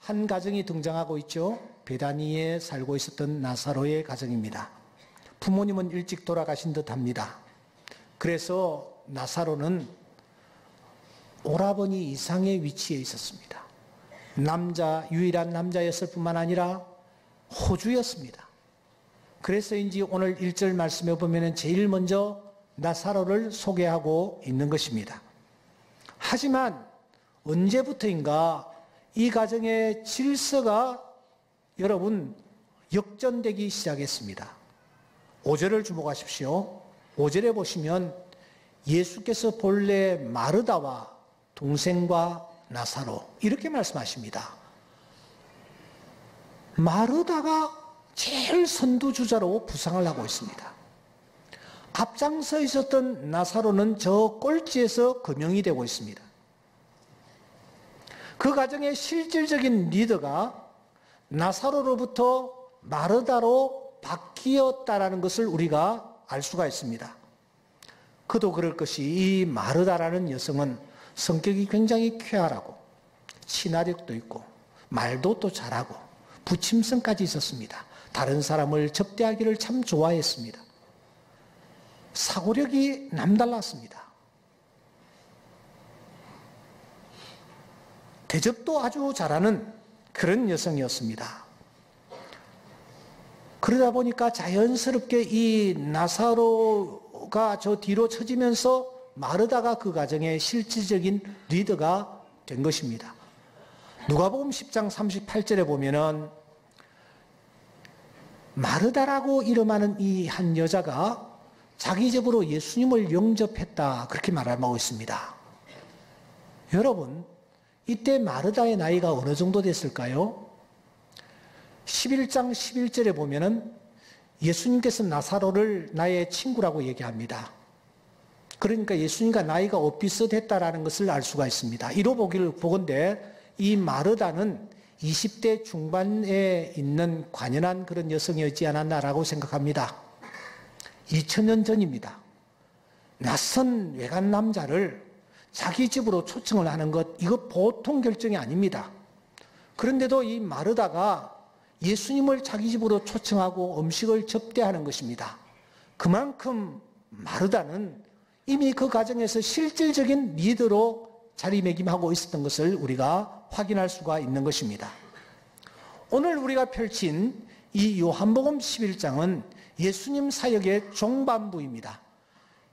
한 가정이 등장하고 있죠. 베다니에 살고 있었던 나사로의 가정입니다. 부모님은 일찍 돌아가신 듯합니다. 그래서 나사로는 오라버니 이상의 위치에 있었습니다. 유일한 남자였을 뿐만 아니라 호주였습니다. 그래서인지 오늘 1절 말씀에 보면 제일 먼저 나사로를 소개하고 있는 것입니다. 하지만 언제부터인가 이 가정의 질서가 여러분 역전되기 시작했습니다. 5절을 주목하십시오. 5절에 보시면 예수께서 본래 마르다와 동생과 나사로 이렇게 말씀하십니다. 마르다가 제일 선두주자로 부상을 하고 있습니다. 앞장서 있었던 나사로는 저 꼴찌에서 금영이 되고 있습니다. 그 가정의 실질적인 리더가 나사로로부터 마르다로 바뀌었다라는 것을 우리가 알 수가 있습니다. 그도 그럴 것이 이 마르다라는 여성은 성격이 굉장히 쾌활하고 친화력도 있고 말도 또 잘하고 부침성까지 있었습니다. 다른 사람을 접대하기를 참 좋아했습니다. 사고력이 남달랐습니다. 대접도 아주 잘하는 그런 여성이었습니다. 그러다 보니까 자연스럽게 이 나사로가 저 뒤로 처지면서 마르다가 그 가정의 실질적인 리더가 된 것입니다. 누가복음 10장 38절에 보면은 마르다라고 이름하는 이 한 여자가 자기 집으로 예수님을 영접했다 그렇게 말하고 있습니다. 여러분 이때 마르다의 나이가 어느 정도 됐을까요? 11장 11절에 보면은 예수님께서 나사로를 나의 친구라고 얘기합니다. 그러니까 예수님과 나이가 엇비슷했다라는 것을 알 수가 있습니다. 이로 보건대 이 마르다는 20대 중반에 있는 관연한 그런 여성이었지 않았나라고 생각합니다. 2000년 전입니다. 낯선 외간 남자를 자기 집으로 초청을 하는 것, 이거 보통 결정이 아닙니다. 그런데도 이 마르다가 예수님을 자기 집으로 초청하고 음식을 접대하는 것입니다. 그만큼 마르다는 이미 그 가정에서 실질적인 리더로 자리매김하고 있었던 것을 우리가 확인할 수가 있는 것입니다. 오늘 우리가 펼친 이 요한복음 11장은 예수님 사역의 종반부입니다.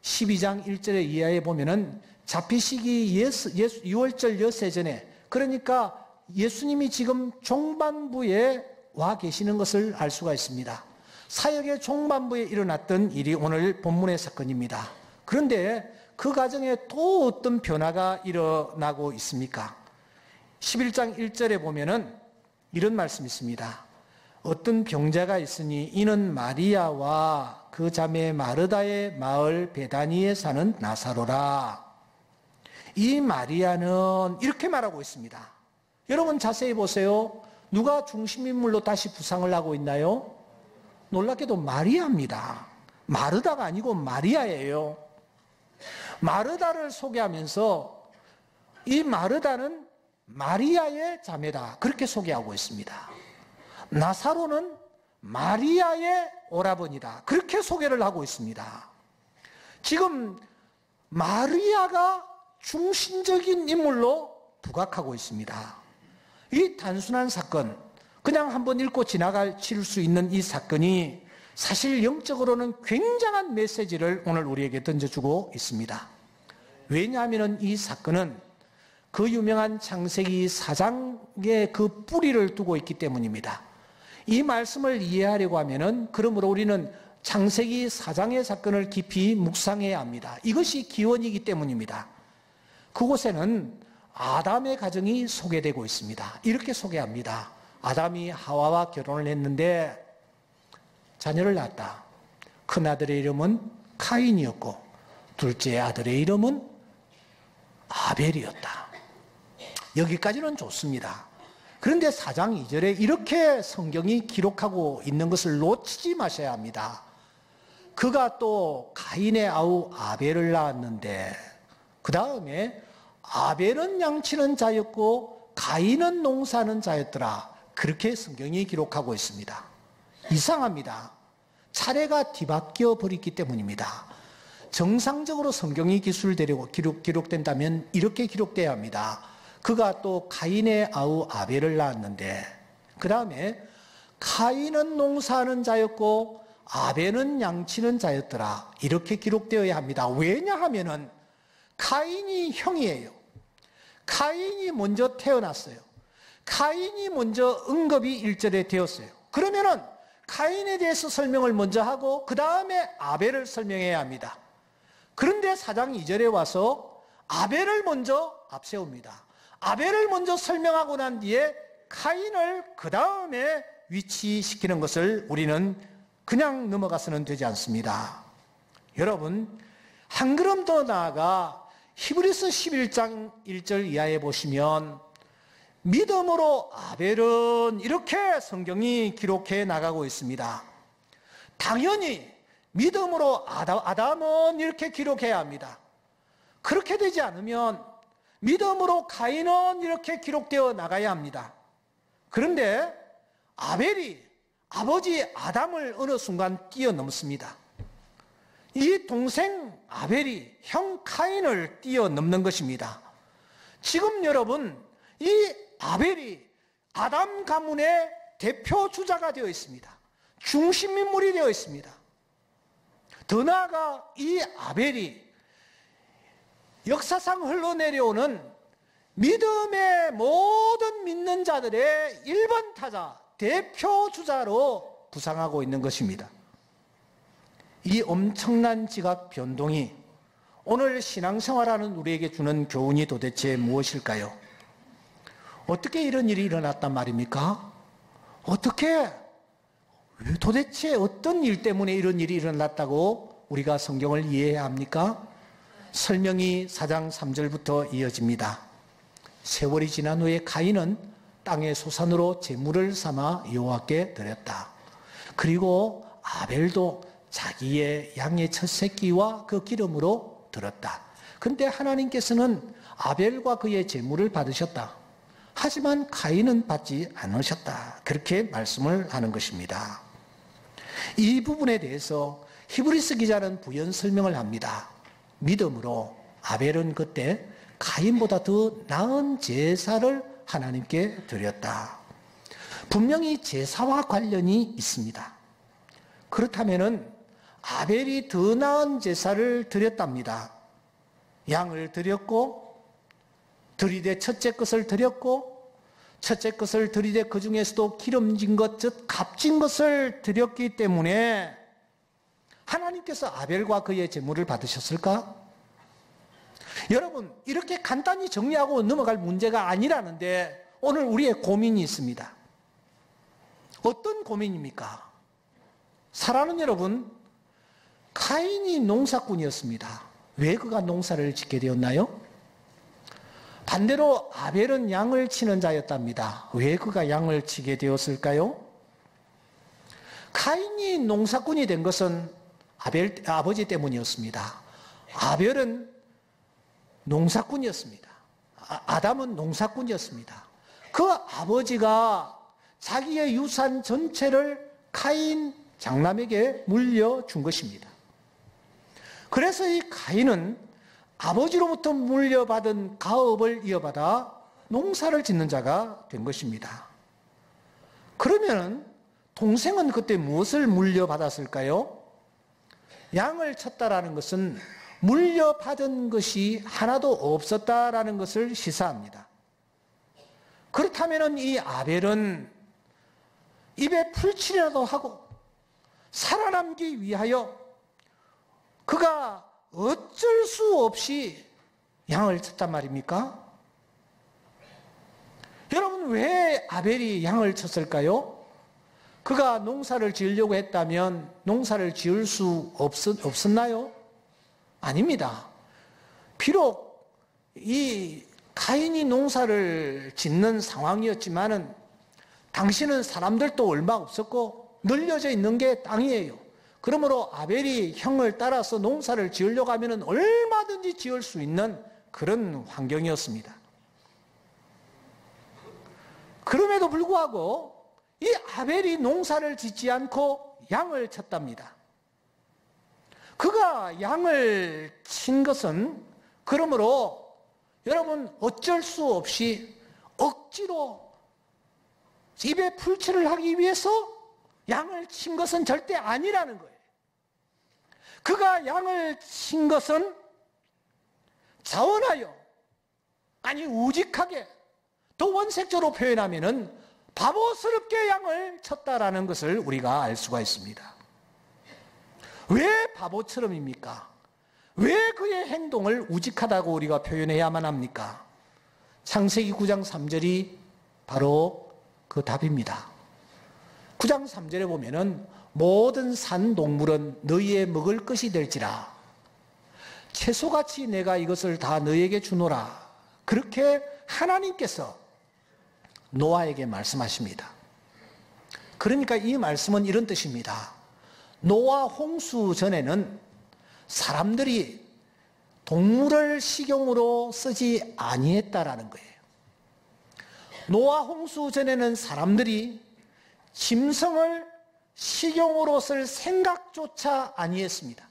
12장 1절에 이하에 보면은 잡히시기 6월절 엿새 전에, 그러니까 예수님이 지금 종반부에 와 계시는 것을 알 수가 있습니다. 사역의 종반부에 일어났던 일이 오늘 본문의 사건입니다. 그런데 그 과정에 또 어떤 변화가 일어나고 있습니까? 11장 1절에 보면은 이런 말씀이 있습니다. 어떤 병자가 있으니 이는 마리아와 그 자매 마르다의 마을 베다니에 사는 나사로라. 이 마리아는 이렇게 말하고 있습니다. 여러분 자세히 보세요. 누가 중심인물로 다시 부상을 하고 있나요? 놀랍게도 마리아입니다. 마르다가 아니고 마리아예요. 마르다를 소개하면서 이 마르다는 마리아의 자매다 그렇게 소개하고 있습니다. 나사로는 마리아의 오라버니다 그렇게 소개를 하고 있습니다. 지금 마리아가 중심적인 인물로 부각하고 있습니다. 이 단순한 사건, 그냥 한번 읽고 지나칠 수 있는 이 사건이 사실 영적으로는 굉장한 메시지를 오늘 우리에게 던져주고 있습니다. 왜냐하면 이 사건은 그 유명한 창세기 4장의 그 뿌리를 두고 있기 때문입니다. 이 말씀을 이해하려고 하면은 그러므로 우리는 창세기 4장의 사건을 깊이 묵상해야 합니다. 이것이 기원이기 때문입니다. 그곳에는 아담의 가정이 소개되고 있습니다. 이렇게 소개합니다. 아담이 하와와 결혼을 했는데 자녀를 낳았다. 큰아들의 이름은 카인이었고 둘째 아들의 이름은 아벨이었다. 여기까지는 좋습니다. 그런데 4장 2절에 이렇게 성경이 기록하고 있는 것을 놓치지 마셔야 합니다. 그가 또 가인의 아우 아벨을 낳았는데 그 다음에 아벨은 양치는 자였고 가인은 농사하는 자였더라. 그렇게 성경이 기록하고 있습니다. 이상합니다. 차례가 뒤바뀌어 버렸기 때문입니다. 정상적으로 성경이 기록된다면 이렇게 기록돼야 합니다. 그가 또 가인의 아우 아벨을 낳았는데, 그 다음에 가인은 농사하는 자였고 아벨은 양치는 자였더라. 이렇게 기록되어야 합니다. 왜냐하면은 가인이 형이에요. 가인이 먼저 태어났어요. 가인이 먼저 언급이 1절에 되었어요. 그러면은 가인에 대해서 설명을 먼저 하고 그 다음에 아벨을 설명해야 합니다. 그런데 4장 2절에 와서 아벨을 먼저 앞세웁니다. 아벨을 먼저 설명하고 난 뒤에 가인을 그 다음에 위치시키는 것을 우리는 그냥 넘어가서는 되지 않습니다. 여러분, 한 걸음 더 나아가 히브리서 11장 1절 이하에 보시면 믿음으로 아벨은 이렇게 성경이 기록해 나가고 있습니다. 당연히 믿음으로 아담은 이렇게 기록해야 합니다. 그렇게 되지 않으면 믿음으로 가인은 이렇게 기록되어 나가야 합니다. 그런데 아벨이 아버지 아담을 어느 순간 뛰어넘습니다. 이 동생 아벨이 형 가인을 뛰어넘는 것입니다. 지금 여러분, 이 아벨이 아담 가문의 대표 주자가 되어 있습니다. 중심 인물이 되어 있습니다. 더 나아가 이 아벨이 역사상 흘러내려오는 믿음의 모든 믿는 자들의 1번 타자, 대표 주자로 부상하고 있는 것입니다. 이 엄청난 지각 변동이 오늘 신앙생활하는 우리에게 주는 교훈이 도대체 무엇일까요? 어떻게 이런 일이 일어났단 말입니까? 어떻게, 도대체 어떤 일 때문에 이런 일이 일어났다고 우리가 성경을 이해해야 합니까? 설명이 4장 3절부터 이어집니다. 세월이 지난 후에 가인은 땅의 소산으로 제물을 삼아 여호와께 드렸다. 그리고 아벨도 자기의 양의 첫 새끼와 그 기름으로 드렸다. 그런데 하나님께서는 아벨과 그의 제물을 받으셨다. 하지만 가인은 받지 않으셨다. 그렇게 말씀을 하는 것입니다. 이 부분에 대해서 히브리서 기자는 부연 설명을 합니다. 믿음으로 아벨은 그때 가인보다 더 나은 제사를 하나님께 드렸다. 분명히 제사와 관련이 있습니다. 그렇다면은 아벨이 더 나은 제사를 드렸답니다. 양을 드렸고, 들이대 첫째 것을 드렸고, 첫째 것을 들이대 그 중에서도 기름진 것, 즉 값진 것을 드렸기 때문에 하나님께서 아벨과 그의 제물을 받으셨을까? 여러분, 이렇게 간단히 정리하고 넘어갈 문제가 아니라는데 오늘 우리의 고민이 있습니다. 어떤 고민입니까? 사랑하는 여러분, 가인이 농사꾼이었습니다. 왜 그가 농사를 짓게 되었나요? 반대로 아벨은 양을 치는 자였답니다. 왜 그가 양을 치게 되었을까요? 가인이 농사꾼이 된 것은 아버지 때문이었습니다. 아벨은 농사꾼이었습니다. 아담은 농사꾼이었습니다. 그 아버지가 자기의 유산 전체를 가인 장남에게 물려준 것입니다. 그래서 이 가인은 아버지로부터 물려받은 가업을 이어받아 농사를 짓는 자가 된 것입니다. 그러면 동생은 그때 무엇을 물려받았을까요? 양을 쳤다라는 것은 물려받은 것이 하나도 없었다라는 것을 시사합니다. 그렇다면 이 아벨은 입에 풀칠이라도 하고 살아남기 위하여 그가 어쩔 수 없이 양을 쳤단 말입니까? 여러분, 왜 아벨이 양을 쳤을까요? 그가 농사를 지으려고 했다면 농사를 지을 수 없었나요? 아닙니다. 비록 이 가인이 농사를 짓는 상황이었지만은 당시는 사람들도 얼마 없었고 널려져 있는 게 땅이에요. 그러므로 아벨이 형을 따라서 농사를 지으려고 하면 얼마든지 지을 수 있는 그런 환경이었습니다. 그럼에도 불구하고 이 아벨이 농사를 짓지 않고 양을 쳤답니다. 그가 양을 친 것은 그러므로 여러분 어쩔 수 없이 억지로 입에 풀칠을 하기 위해서 양을 친 것은 절대 아니라는 거예요. 그가 양을 친 것은 자원하여, 아니 우직하게, 더 원색적으로 표현하면은 바보스럽게 양을 쳤다라는 것을 우리가 알 수가 있습니다. 왜 바보처럼입니까? 왜 그의 행동을 우직하다고 우리가 표현해야만 합니까? 창세기 9장 3절이 바로 그 답입니다. 9장 3절에 보면은 모든 산 동물은 너희의 먹을 것이 될지라 채소같이 내가 이것을 다 너희에게 주노라. 그렇게 하나님께서 노아에게 말씀하십니다. 그러니까 이 말씀은 이런 뜻입니다. 노아 홍수 전에는 사람들이 동물을 식용으로 쓰지 아니했다라는 거예요. 노아 홍수 전에는 사람들이 짐승을 식용으로 쓸 생각조차 아니했습니다.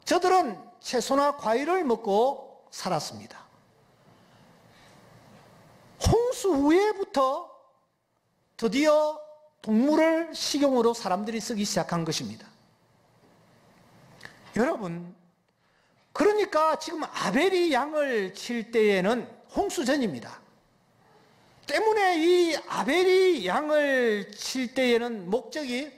저들은 채소나 과일을 먹고 살았습니다. 홍수 후에부터 드디어 동물을 식용으로 사람들이 쓰기 시작한 것입니다. 여러분, 그러니까 지금 아벨이 양을 칠 때에는 홍수 전입니다. 때문에 이 아벨이 양을 칠 때에는 목적이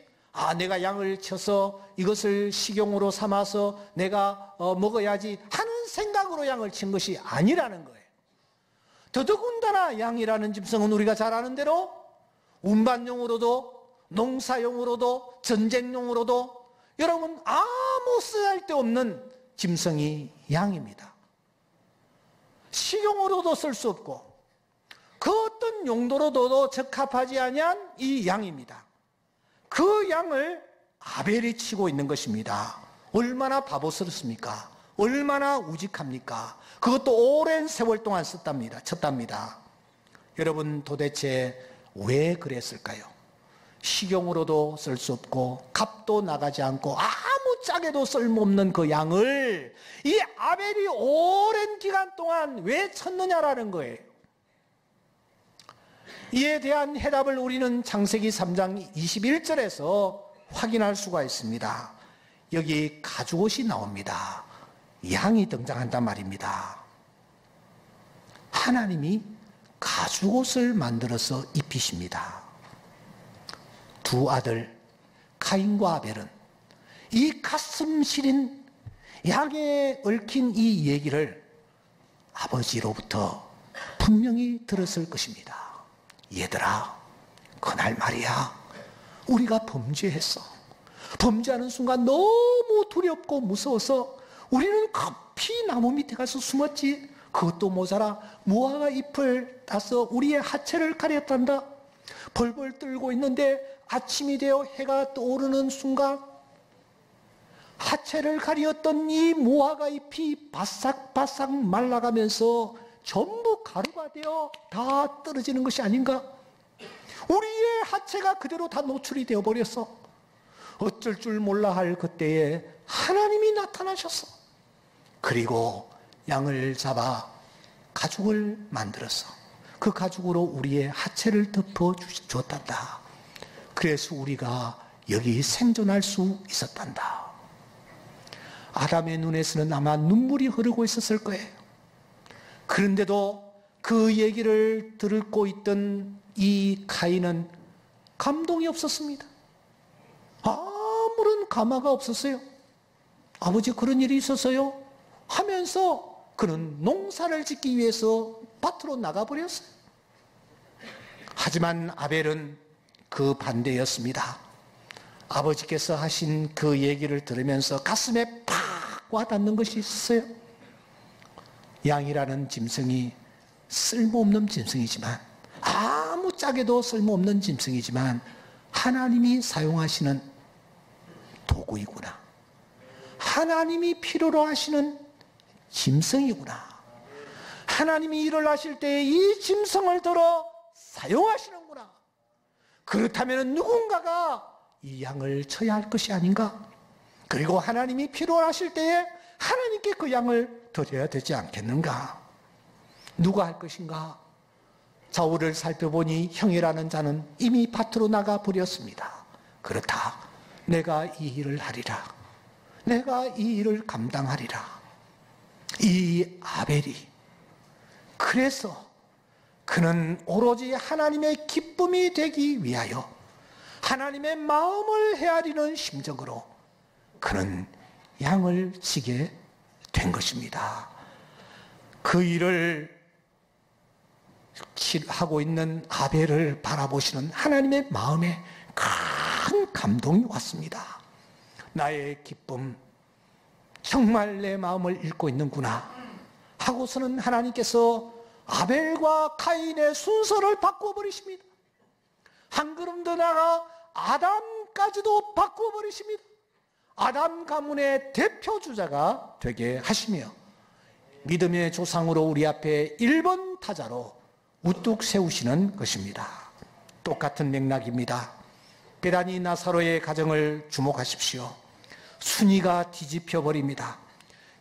내가 양을 쳐서 이것을 식용으로 삼아서 내가 먹어야지 하는 생각으로 양을 친 것이 아니라는 거예요. 더더군다나 양이라는 짐승은 우리가 잘 아는 대로 운반용으로도 농사용으로도 전쟁용으로도 여러분 아무 쓸데없는 짐승이 양입니다. 식용으로도 쓸 수 없고 그 어떤 용도로도 적합하지 아니한 이 양입니다. 그 양을 아벨이 치고 있는 것입니다. 얼마나 바보스럽습니까? 얼마나 우직합니까? 그것도 오랜 세월 동안 쳤답니다. 여러분 도대체 왜 그랬을까요? 식용으로도 쓸 수 없고 값도 나가지 않고 아무 짝에도 쓸모없는 그 양을 이 아벨이 오랜 기간 동안 왜 쳤느냐라는 거예요. 이에 대한 해답을 우리는 창세기 3장 21절에서 확인할 수가 있습니다. 여기 가죽옷이 나옵니다. 양이 등장한단 말입니다. 하나님이 가죽옷을 만들어서 입히십니다. 두 아들 가인과 아벨은 이 가슴 시린 양에 얽힌 이 얘기를 아버지로부터 분명히 들었을 것입니다. 얘들아, 그날 말이야 우리가 범죄했어. 범죄하는 순간 너무 두렵고 무서워서 우리는 급히 나무 밑에 가서 숨었지. 그것도 모자라 무화과 잎을 따서 우리의 하체를 가렸단다. 벌벌 떨고 있는데 아침이 되어 해가 떠오르는 순간 하체를 가리었던 이 무화과 잎이 바싹바싹 말라가면서 전부 가루가 되어 다 떨어지는 것이 아닌가? 우리의 하체가 그대로 다 노출이 되어버렸어. 어쩔 줄 몰라 할 그때에 하나님이 나타나셨어. 그리고 양을 잡아 가죽을 만들었어. 그 가죽으로 우리의 하체를 덮어주었단다. 그래서 우리가 여기 생존할 수 있었단다. 아담의 눈에서는 아마 눈물이 흐르고 있었을 거예요. 그런데도 그 얘기를 듣고 있던 이 가인은 감동이 없었습니다. 아무런 감화가 없었어요. 아버지 그런 일이 있었어요? 하면서 그는 농사를 짓기 위해서 밭으로 나가버렸어요. 하지만 아벨은 그 반대였습니다. 아버지께서 하신 그 얘기를 들으면서 가슴에 팍 와닿는 것이 있었어요. 양이라는 짐승이 쓸모없는 짐승이지만, 아무 짝에도 쓸모없는 짐승이지만 하나님이 사용하시는 도구이구나. 하나님이 필요로 하시는 짐승이구나. 하나님이 일을 하실 때 이 짐승을 들어 사용하시는구나. 그렇다면 누군가가 이 양을 쳐야 할 것이 아닌가? 그리고 하나님이 필요하실 때에 하나님께 그 양을 드려야 되지 않겠는가? 누가 할 것인가? 저울을 살펴보니 형이라는 자는 이미 밭으로 나가 버렸습니다. 그렇다. 내가 이 일을 하리라. 내가 이 일을 감당하리라. 이 아벨이 그래서 그는 오로지 하나님의 기쁨이 되기 위하여 하나님의 마음을 헤아리는 심정으로 그는 양을 치게 된 것입니다. 그 일을 하고 있는 아벨을 바라보시는 하나님의 마음에 큰 감동이 왔습니다. 나의 기쁨, 정말 내 마음을 읽고 있는구나 하고서는 하나님께서 아벨과 카인의 순서를 바꿔버리십니다. 한 걸음 더 나아가 아담까지도 바꿔버리십니다. 아담 가문의 대표주자가 되게 하시며 믿음의 조상으로 우리 앞에 1번 타자로 우뚝 세우시는 것입니다. 똑같은 맥락입니다. 베다니 나사로의 가정을 주목하십시오. 순위가 뒤집혀 버립니다.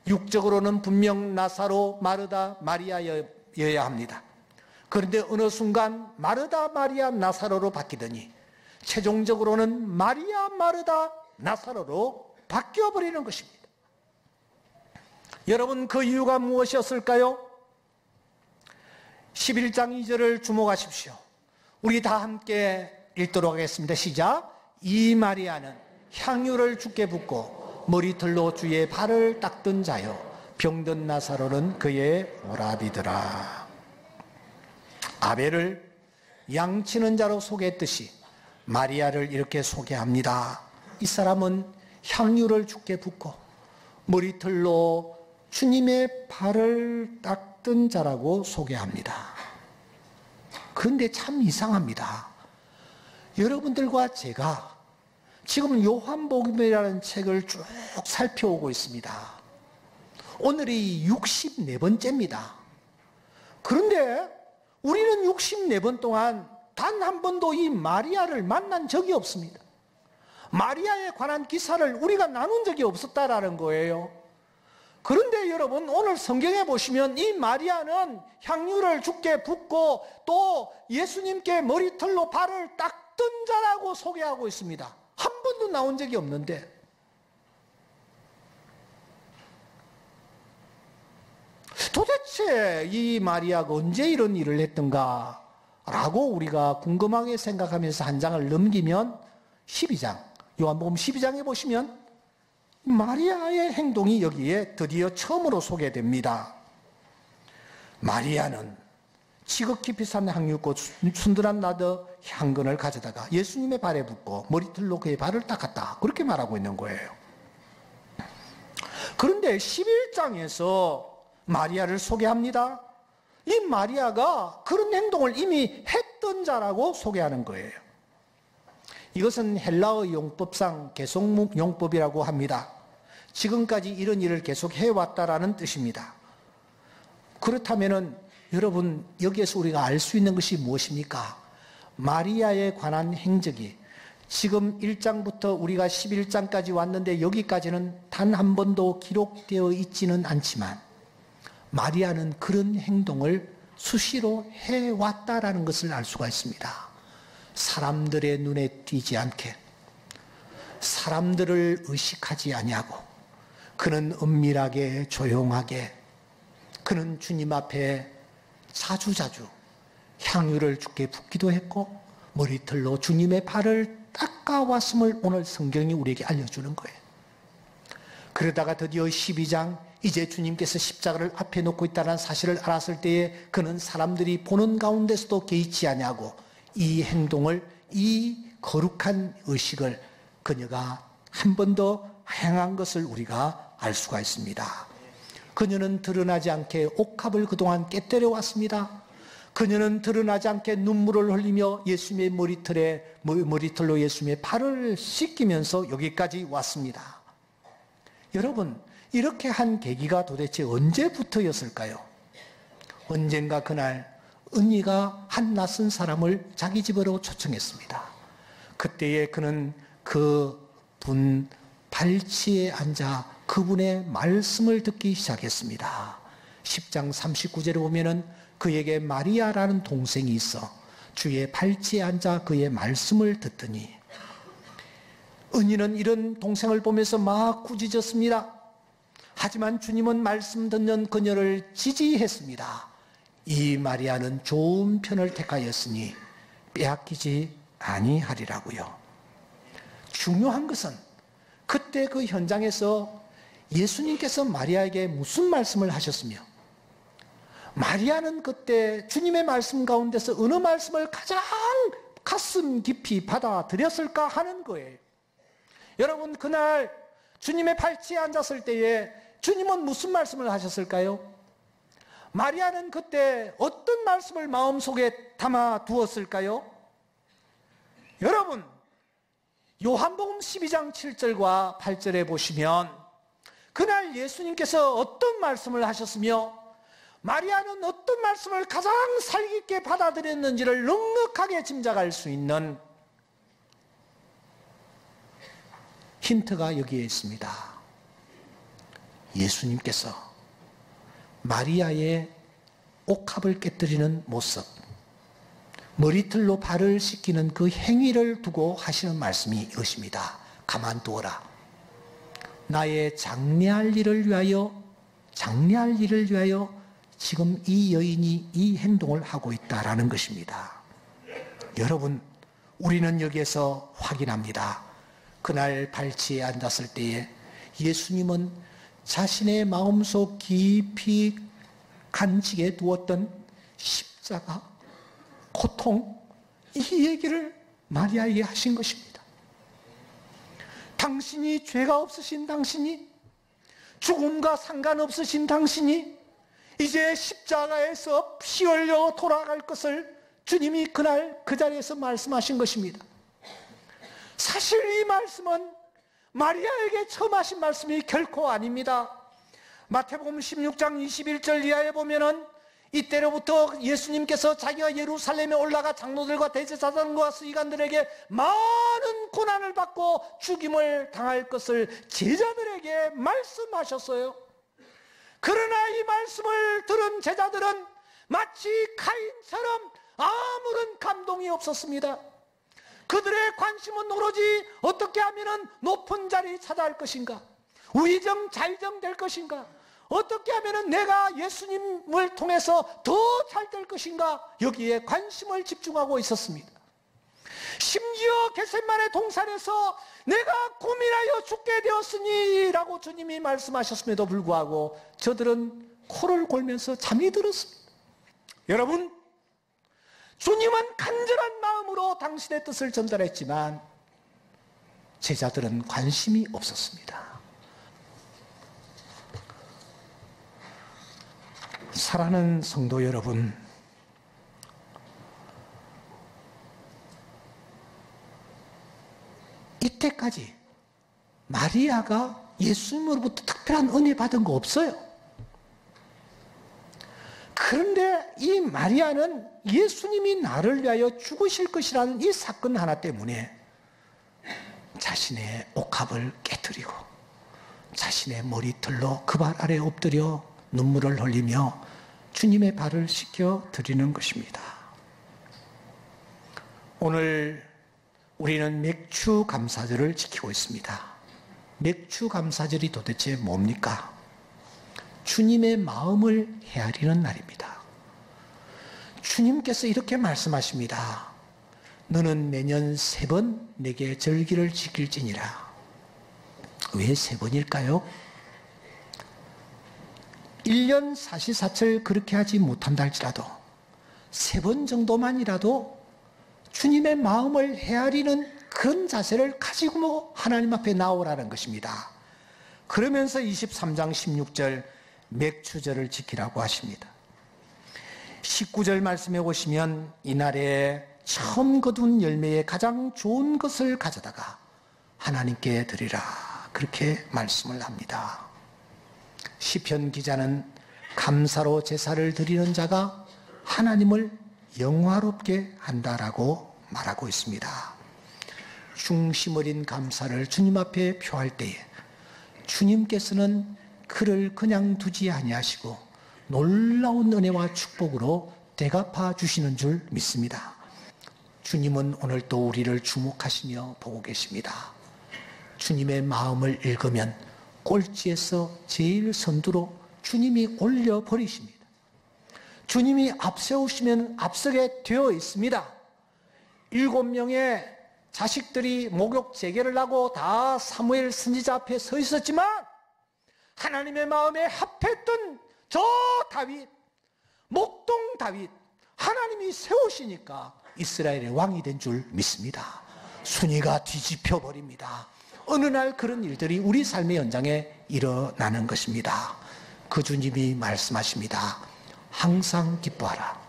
육적으로는 분명 나사로, 마르다, 마리아여야 합니다. 그런데 어느 순간 마르다, 마리아, 나사로로 바뀌더니 최종적으로는 마리아, 마르다, 나사로로 바뀌어버리는 것입니다. 여러분, 그 이유가 무엇이었을까요? 11장 2절을 주목하십시오. 우리 다 함께 읽도록 하겠습니다. 시작. 이 마리아는 향유를 주께 붓고 머리털로 주의 발을 닦던 자요 병든 나사로는 그의 오라비더라. 아벨을 양치는 자로 소개했듯이 마리아를 이렇게 소개합니다. 이 사람은 향유를 주께 붓고 머리털로 주님의 발을 닦던 자라고 소개합니다. 그런데 참 이상합니다. 여러분들과 제가 지금 요한복음이라는 책을 쭉 살펴오고 있습니다. 오늘이 64번째입니다. 그런데 우리는 64번 동안 단 한 번도 이 마리아를 만난 적이 없습니다. 마리아에 관한 기사를 우리가 나눈 적이 없었다라는 거예요. 그런데 여러분, 오늘 성경에 보시면 이 마리아는 향유를 주께 붓고 또 예수님께 머리털로 발을 닦던 자라고 소개하고 있습니다. 한 번도 나온 적이 없는데 도대체 이 마리아가 언제 이런 일을 했던가 라고 우리가 궁금하게 생각하면서 한 장을 넘기면 12장, 요한복음 12장에 보시면 마리아의 행동이 여기에 드디어 처음으로 소개됩니다. 마리아는 지극히 비싼 향유꽃 순들한 나드 향근을 가져다가 예수님의 발에 붓고 머리털로 그의 발을 닦았다. 그렇게 말하고 있는 거예요. 그런데 11장에서 마리아를 소개합니다. 이 마리아가 그런 행동을 이미 했던 자라고 소개하는 거예요. 이것은 헬라어 용법상 계속 용법이라고 합니다. 지금까지 이런 일을 계속 해왔다라는 뜻입니다. 그렇다면은 여러분, 여기에서 우리가 알 수 있는 것이 무엇입니까? 마리아에 관한 행적이 지금 1장부터 우리가 11장까지 왔는데 여기까지는 단 한 번도 기록되어 있지는 않지만 마리아는 그런 행동을 수시로 해왔다라는 것을 알 수가 있습니다. 사람들의 눈에 띄지 않게, 사람들을 의식하지 아니하고 그는 은밀하게 조용하게 그는 주님 앞에 자주자주 향유를 주께 붓기도 했고 머리털로 주님의 발을 닦아왔음을 오늘 성경이 우리에게 알려주는 거예요. 그러다가 드디어 12장, 이제 주님께서 십자가를 앞에 놓고 있다는 사실을 알았을 때에 그는 사람들이 보는 가운데서도 개의치 아니하고 이 행동을, 이 거룩한 의식을 그녀가 한 번 더 행한 것을 우리가 알 수가 있습니다. 그녀는 드러나지 않게 옥합을 그동안 깨뜨려 왔습니다. 그녀는 드러나지 않게 눈물을 흘리며 예수님의 머리털로 예수님의 발을 씻기면서 여기까지 왔습니다. 여러분, 이렇게 한 계기가 도대체 언제부터였을까요? 언젠가 그날 언니가 한 낯선 사람을 자기 집으로 초청했습니다. 그때에 그는 그분 발치에 앉아 그분의 말씀을 듣기 시작했습니다. 10장 39절에 보면은 그에게 마리아라는 동생이 있어 주의 발치에 앉아 그의 말씀을 듣더니 은희는 이런 동생을 보면서 막 꾸짖었습니다. 하지만 주님은 말씀 듣는 그녀를 지지했습니다. 이 마리아는 좋은 편을 택하였으니 빼앗기지 아니하리라고요. 중요한 것은 그때 그 현장에서 예수님께서 마리아에게 무슨 말씀을 하셨으며 마리아는 그때 주님의 말씀 가운데서 어느 말씀을 가장 가슴 깊이 받아들였을까 하는 거예요. 여러분, 그날 주님의 발치에 앉았을 때에 주님은 무슨 말씀을 하셨을까요? 마리아는 그때 어떤 말씀을 마음속에 담아 두었을까요? 여러분, 요한복음 12장 7절과 8절에 보시면 그날 예수님께서 어떤 말씀을 하셨으며 마리아는 어떤 말씀을 가장 살기 있게 받아들였는지를 넉넉하게 짐작할 수 있는 힌트가 여기에 있습니다. 예수님께서 마리아의 옥합을 깨뜨리는 모습, 머리털로 발을 씻기는 그 행위를 두고 하시는 말씀이 이것입니다. 가만두어라. 나의 장래할 일을 위하여 지금 이 여인이 이 행동을 하고 있다라는 것입니다. 여러분, 우리는 여기에서 확인합니다. 그날 발치에 앉았을 때에 예수님은 자신의 마음속 깊이 간직해 두었던 십자가, 고통, 이 얘기를 마리아에게 하신 것입니다. 당신이 죄가 없으신 당신이, 죽음과 상관없으신 당신이 이제 십자가에서 피 흘려 돌아갈 것을 주님이 그날 그 자리에서 말씀하신 것입니다. 사실 이 말씀은 마리아에게 처음 하신 말씀이 결코 아닙니다. 마태복음 16장 21절 이하에 보면은 이때로부터 예수님께서 자기가 예루살렘에 올라가 장로들과 대제사장과 서기관들에게 많은 고난을 받고 죽임을 당할 것을 제자들에게 말씀하셨어요. 그러나 이 말씀을 들은 제자들은 마치 카인처럼 아무런 감동이 없었습니다. 그들의 관심은 오로지 어떻게 하면 높은 자리 차지할 것인가, 위정 잘정 될 것인가, 어떻게 하면 내가 예수님을 통해서 더 잘 될 것인가, 여기에 관심을 집중하고 있었습니다. 심지어 겟세마네 동산에서 내가 고민하여 죽게 되었으니 라고 주님이 말씀하셨음에도 불구하고 저들은 코를 골면서 잠이 들었습니다. 여러분, 주님은 간절한 마음으로 당신의 뜻을 전달했지만 제자들은 관심이 없었습니다. 사랑하는 성도 여러분, 이때까지 마리아가 예수님으로부터 특별한 은혜 받은 거 없어요. 그런데 이 마리아는 예수님이 나를 위하여 죽으실 것이라는 이 사건 하나 때문에 자신의 옥합을 깨뜨리고 자신의 머리털로 그 발 아래 엎드려 눈물을 흘리며 주님의 발을 씻겨 드리는 것입니다. 오늘 우리는 맥주 감사절을 지키고 있습니다. 맥주 감사절이 도대체 뭡니까? 주님의 마음을 헤아리는 날입니다. 주님께서 이렇게 말씀하십니다. 너는 매년 3번 내게 절기를 지킬지니라. 왜 3번일까요? 1년 사시사철 그렇게 하지 못한다 할지라도 3번 정도만이라도 주님의 마음을 헤아리는 그런 자세를 가지고 하나님 앞에 나오라는 것입니다. 그러면서 23장 16절 맥주절을 지키라고 하십니다. 19절 말씀해 보시면 이날에 처음 거둔 열매의 가장 좋은 것을 가져다가 하나님께 드리라, 그렇게 말씀을 합니다. 시편 기자는 감사로 제사를 드리는 자가 하나님을 영화롭게 한다라고 말하고 있습니다. 중심 어린 감사를 주님 앞에 표할 때에 주님께서는 그를 그냥 두지 아니하시고 놀라운 은혜와 축복으로 대갚아 주시는 줄 믿습니다. 주님은 오늘 또 우리를 주목하시며 보고 계십니다. 주님의 마음을 읽으면 꼴찌에서 제일 선두로 주님이 올려버리십니다. 주님이 앞세우시면 앞서게 되어 있습니다. 7명의 자식들이 목욕 재개를 하고 다 사무엘 선지자 앞에 서 있었지만 하나님의 마음에 합했던 저 다윗, 목동 다윗, 하나님이 세우시니까 이스라엘의 왕이 된 줄 믿습니다. 순위가 뒤집혀 버립니다. 어느 날 그런 일들이 우리 삶의 현장에 일어나는 것입니다. 그 주님이 말씀하십니다. 항상 기뻐하라.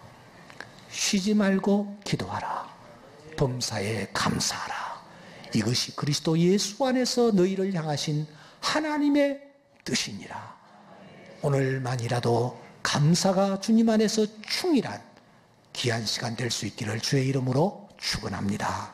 쉬지 말고 기도하라. 범사에 감사하라. 이것이 그리스도 예수 안에서 너희를 향하신 하나님의 뜻이니라. 오늘만이라도 감사가 주님 안에서 충일한 귀한 시간 될 수 있기를 주의 이름으로 축원합니다.